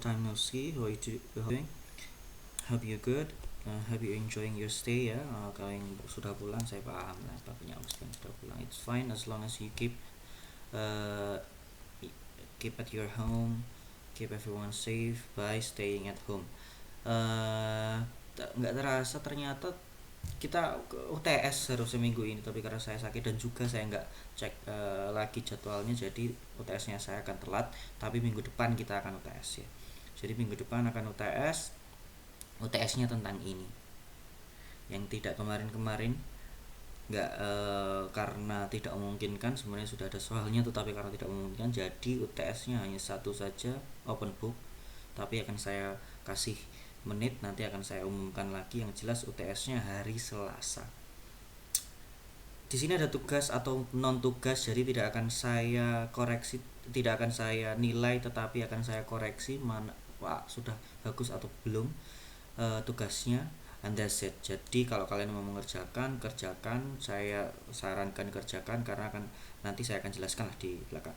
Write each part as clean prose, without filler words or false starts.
long time no see. How you doing? Hope you good. Hope you enjoying your stay ya. Kalau yang sudah pulang saya paham lah. Tapi yang sudah pulang it's fine as long as you uh, keep at your home, keep everyone safe by staying at home. Nggak terasa ternyata kita UTS harusnya minggu ini, tapi karena saya sakit dan juga saya nggak cek lagi jadwalnya, jadi UTS-nya saya akan telat. Tapi minggu depan kita akan UTS ya. Jadi minggu depan akan UTS-nya tentang ini. Yang tidak kemarin-kemarin nggak karena tidak memungkinkan, sebenarnya sudah ada soalnya tetapi karena tidak memungkinkan, jadi UTS-nya hanya satu saja, open book. Tapi akan saya kasih menit, nanti akan saya umumkan lagi. Yang jelas UTS-nya hari Selasa. Di sini ada tugas atau non tugas, jadi tidak akan saya koreksi, tidak akan saya nilai, tetapi akan saya koreksi mana sudah bagus atau belum tugasnya, and that's it. Jadi kalau kalian mau mengerjakan, kerjakan. Saya sarankan kerjakan karena nanti saya akan jelaskan lah di belakang.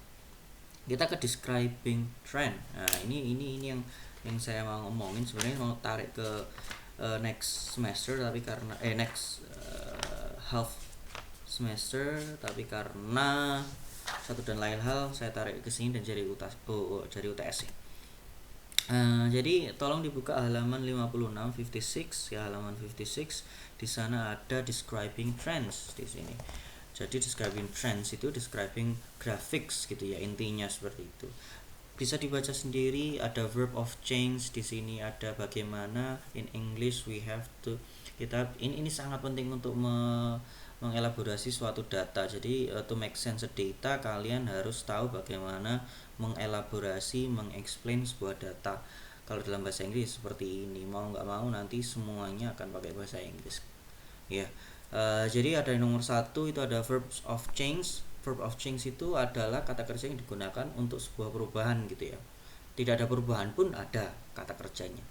Kita ke describing trend. Nah, ini yang saya mau ngomongin. Sebenarnya mau tarik ke next semester, tapi karena next half semester, tapi karena satu dan lain hal saya tarik ke sini dan jadi UTS ya. Jadi tolong dibuka halaman 56 ya, halaman 56. Di sana ada describing trends di sini. Jadi describing trends itu describing graphics gitu ya, intinya seperti itu. Bisa dibaca sendiri. Ada verb of change di sini, ada bagaimana in English we have to, ini sangat penting untuk mengelaborasi suatu data. Jadi to make sense data, kalian harus tahu bagaimana mengelaborasi, mengexplain sebuah data. Kalau dalam bahasa Inggris seperti ini, mau nggak mau nanti semuanya akan pakai bahasa Inggris ya. Jadi ada yang nomor 1 itu ada verbs of change. Verb of change itu adalah kata kerja yang digunakan untuk sebuah perubahan gitu ya. Tidak ada perubahan pun ada kata kerjanya.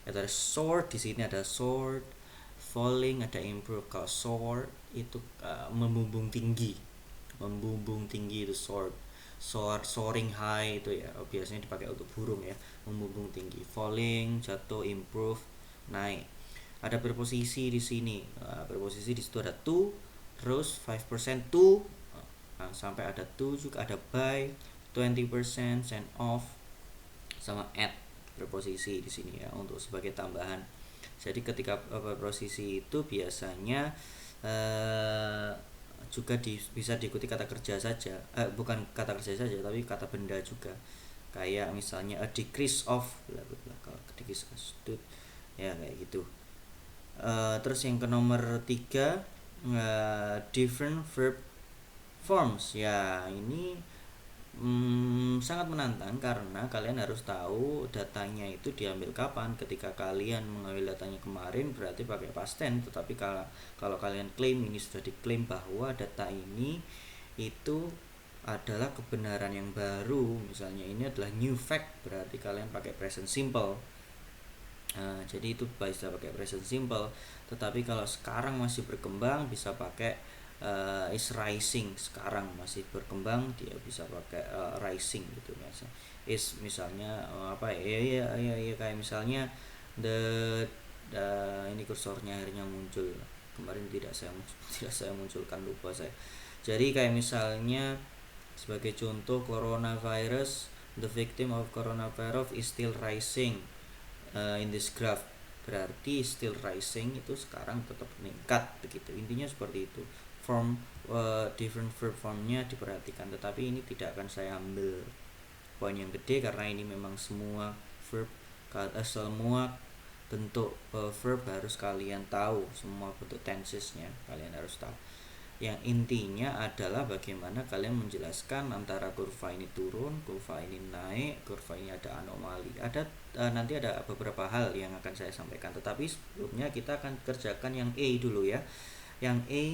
Ada soar, di sini ada soar, falling, ada improve. Kalau soar itu membumbung tinggi itu soar. Soaring high itu ya biasanya dipakai untuk burung ya, membumbung tinggi. Falling, jatuh, improve, naik. Ada preposisi di sini. Preposisi di situ ada to, terus 5% to, sampai ada to juga, ada by, 20%, and off, sama at. Preposisi di sini ya untuk sebagai tambahan. Jadi ketika preposisi itu biasanya juga bisa diikuti kata kerja saja, bukan kata kerja saja tapi kata benda juga. Kayak misalnya a decrease of, kalau decrease of ya kayak gitu. Terus yang ke nomor 3, different verb forms ya. Ini sangat menantang karena kalian harus tahu datanya itu diambil kapan. Ketika kalian mengambil datanya kemarin berarti pakai past tense, tetapi kalau kalian klaim ini sudah diklaim bahwa data ini itu adalah kebenaran yang baru, misalnya ini adalah new fact, berarti kalian pakai present simple. Jadi itu bisa pakai present simple. Tetapi kalau sekarang masih berkembang bisa pakai is rising. Sekarang masih berkembang dia bisa pakai rising gitu biasa. Is misalnya apa ya kayak misalnya ini kursornya akhirnya muncul. Kemarin tidak saya munculkan, lupa saya. Jadi kayak misalnya sebagai contoh, coronavirus, the victim of coronavirus is still rising in this graph. Berarti still rising itu sekarang tetap meningkat begitu. Intinya seperti itu. Form different verb formnya diperhatikan, tetapi ini tidak akan saya ambil poin yang gede karena ini memang semua verb, semua bentuk verb harus kalian tahu, semua bentuk tensesnya kalian harus tahu. Yang intinya adalah bagaimana kalian menjelaskan antara kurva ini turun, kurva ini naik, kurva ini ada anomali. Nanti ada beberapa hal yang akan saya sampaikan, tetapi sebelumnya kita akan kerjakan yang A dulu ya. Yang A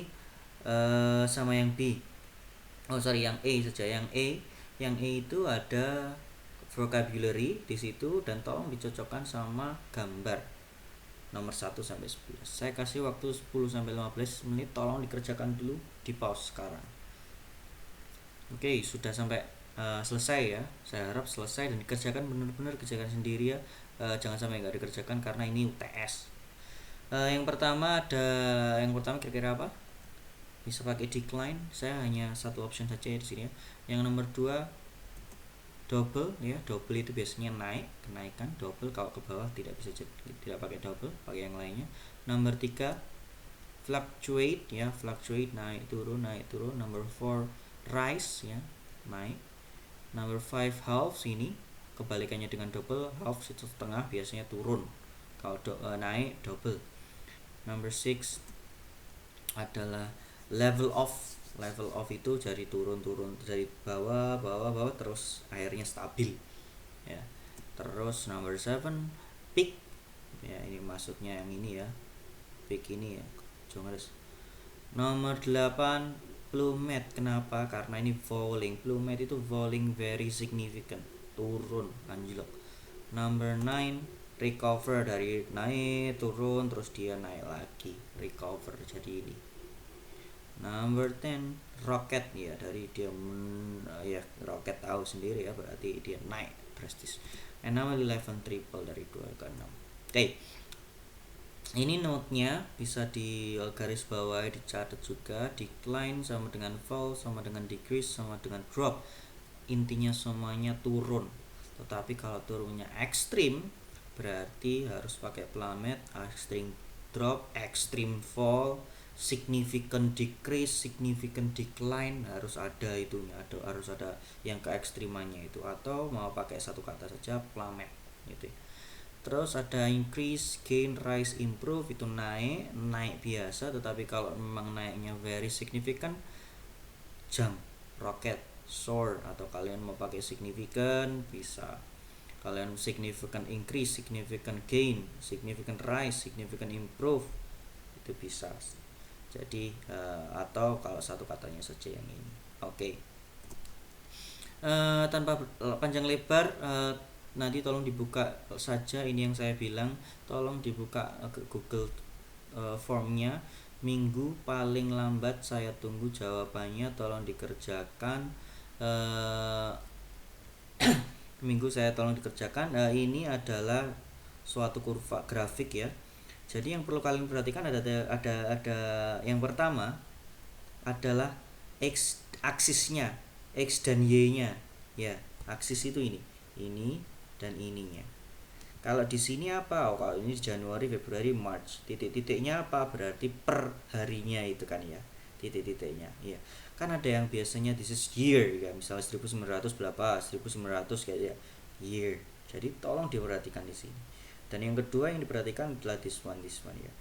sama yang B. Yang A saja. Yang A itu ada vocabulary di situ dan tolong dicocokkan sama gambar nomor 1 sampai 11. Saya kasih waktu 10 sampai 15 menit, tolong dikerjakan dulu, di pause sekarang. Oke, sudah sampai selesai ya. Saya harap selesai dan dikerjakan benar-benar, kerjakan sendiri ya. Jangan sampai nggak dikerjakan karena ini UTS. Yang pertama kira-kira apa? Bisa pakai decline. Saya hanya satu option saja ya di sini ya. Yang nomor 2 double ya. Double itu biasanya naik, kenaikan. Double kalau ke bawah tidak bisa, tidak pakai double, pakai yang lainnya. Nomor 3 fluctuate ya, fluctuate naik turun naik turun. Number 4 rise ya, naik. Number 5 halves, ini kebalikannya dengan double. Halves itu setengah, biasanya turun. Kalau naik double. Number 6 adalah level off. Level off itu jadi turun dari bawah bawah bawah terus akhirnya stabil ya. Terus number 7 peak ya, ini maksudnya yang ini ya, peak ini ya, Jongres. Nomor 8 plummet. Kenapa? Karena ini falling. Plummet itu falling very significant, turun anjlok. Number 9 recover, dari naik turun terus dia naik lagi, recover jadi ini. Number 10 rocket ya, dari dia ya rocket tahu sendiri ya, berarti dia naik drastis. And number 11 triple, dari 2 ke 6. Oke. Ini note-nya bisa di garis bawah, dicatat juga. Decline sama dengan fall, sama dengan decrease, sama dengan drop. Intinya semuanya turun. Tetapi kalau turunnya ekstrim berarti harus pakai plummet, extreme drop, extreme fall, significant decrease, significant decline, harus ada itunya, harus ada yang keekstrimannya itu, atau mau pakai satu kata saja plummet gitu. Terus ada increase, gain, rise, improve, itu naik biasa. Tetapi kalau memang naiknya very significant, jump, rocket, soar, atau kalian mau pakai significant bisa. Kalian significant increase, significant gain, significant rise, significant improve, itu bisa. Jadi atau kalau satu katanya saja yang ini. Oke. Tanpa panjang lebar, nanti tolong dibuka saja ini yang saya bilang, tolong dibuka ke Google formnya. Minggu paling lambat saya tunggu jawabannya, tolong dikerjakan. Minggu saya tolong dikerjakan. Ini adalah suatu kurva grafik ya. Jadi yang perlu kalian perhatikan ada yang pertama adalah x aksisnya, x dan y-nya ya. Aksis itu ini dan ininya. Kalau di sini apa? Kalau ini Januari, Februari, March. Titik-titiknya apa? Berarti per harinya itu kan ya. Titik-titiknya. Ya. Kan ada yang biasanya this is year ya, misalnya 1900 berapa? 1900 kayak ya. Year. Jadi tolong diperhatikan di sini. Dan yang kedua yang diperhatikan adalah this one ya.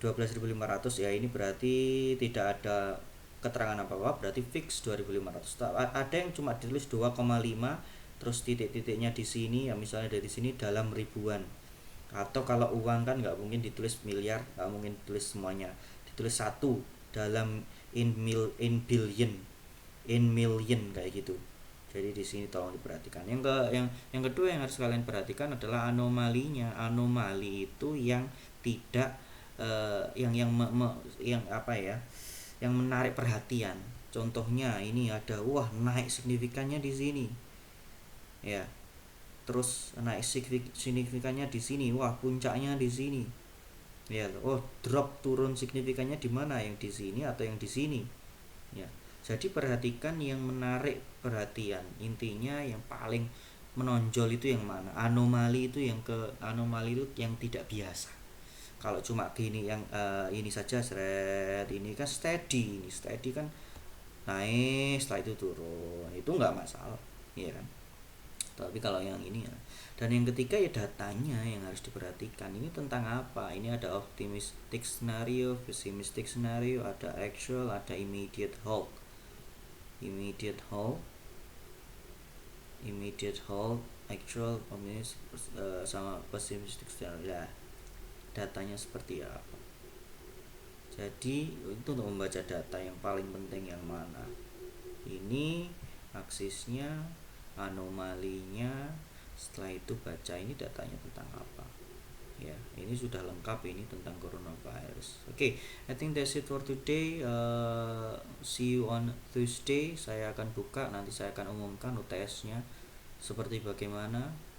12.500 ya, ini berarti tidak ada keterangan apa-apa, berarti fix 2.500. Ada yang cuma ditulis 2,5 terus titik-titiknya di sini ya, misalnya dari sini dalam ribuan. Atau kalau uang kan nggak mungkin ditulis miliar, nggak mungkin ditulis semuanya, ditulis satu dalam in billion, in million kayak gitu. Jadi di sini tolong diperhatikan. Yang kedua yang harus kalian perhatikan adalah anomalinya. Anomali itu yang tidak yang apa ya? Yang menarik perhatian. Contohnya ini ada, wah naik signifikannya di sini. Ya. Terus naik signifikannya di sini, wah puncaknya di sini. Ya, oh drop turun signifikannya di mana? Yang di sini atau yang di sini? Ya. Jadi perhatikan yang menarik perhatian. Intinya yang paling menonjol itu yang mana? Anomali itu anomali itu yang tidak biasa. Kalau cuma gini yang ini saja seret, ini kan steady, ini steady kan naik setelah itu turun, itu nggak masalah, ya kan? Tapi kalau yang ini ya. Dan yang ketiga ya datanya yang harus diperhatikan. Ini tentang apa? Ini ada optimistic scenario, pessimistic scenario, ada actual, ada immediate hold. Immediate hold, actual, sama pessimistic scenario. Ya, datanya seperti apa? Jadi itu untuk membaca data yang paling penting yang mana? Ini aksisnya, anomalinya, setelah itu baca ini datanya tentang apa ya. Ini sudah lengkap ini tentang coronavirus. Oke, I think that's it for today. See you on Tuesday. Saya akan buka, nanti saya akan umumkan UTS-nya seperti bagaimana.